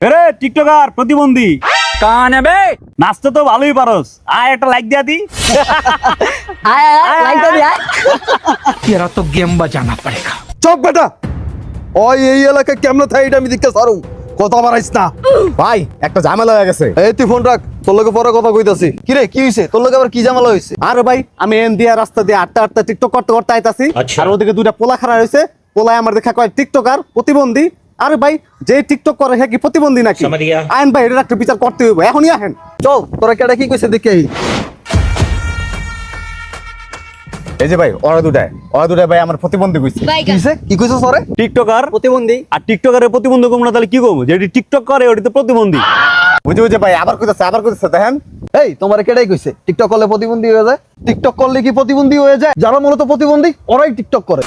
আরে টিকটকার প্রতিবন্ধী কানে বে নাচতে তো ভালোই পারস, আয় একটা লাইক দিয়া দি। আয় আয় লাইক দে আয়। तेरा तो गेम बजाना पड़ेगा। চপ বেটা, ওই এই এলাকায় কেমনে থাকে এটা আমি দেখতে সারু, কথা বাড়াইস না। ভাই একটা ঝামেলা হয়ে গেছে। এই তুই ফোন রাখ, তোর লগে পরে কথা কইতাছি। কি রে কি হইছে, তোর লগে আবার কি ঝামেলা হইছে? আরে ভাই আমি এন দিয়া রাস্তা দিয়ে আটটা আটটা টিকটক করতে করতে আইতাছি, আর ওদিকে দুইটা পোলা খাড়া হয়েছে। পোলায় আমার দেখা কয় টিকটকার প্রতিবন্ধী। আরে ভাই যে টিকটক করে হ্যাঁ কি প্রতিবন্ধী নাকি? আইন ভাই এটা একটা বিচার করতে হইব, এখনই আহেন। চল তোরা কেডা কি কইছে দেখে আই। এই যে ভাই ওরা দুটাই ভাই আমার প্রতিবন্ধী কইছে। কি হইছে, কি কইছস ওরে? টিকটকার প্রতিবন্ধী আর টিকটকারের প্রতিবন্ধী কম না, তাহলে কি করবো? যেটি টিকটক করে ওটি তো প্রতিবন্ধী। বুঝে ভাই আবার কইতাছে দেখেন। এই তোমারে কেডাই কইছে টিকটক করলে প্রতিবন্ধী হয়ে যায়? টিকটক করলে কি প্রতিবন্ধী হয়ে যায়? যারা মূলত প্রতিবন্ধী ওরাই টিকটক করে।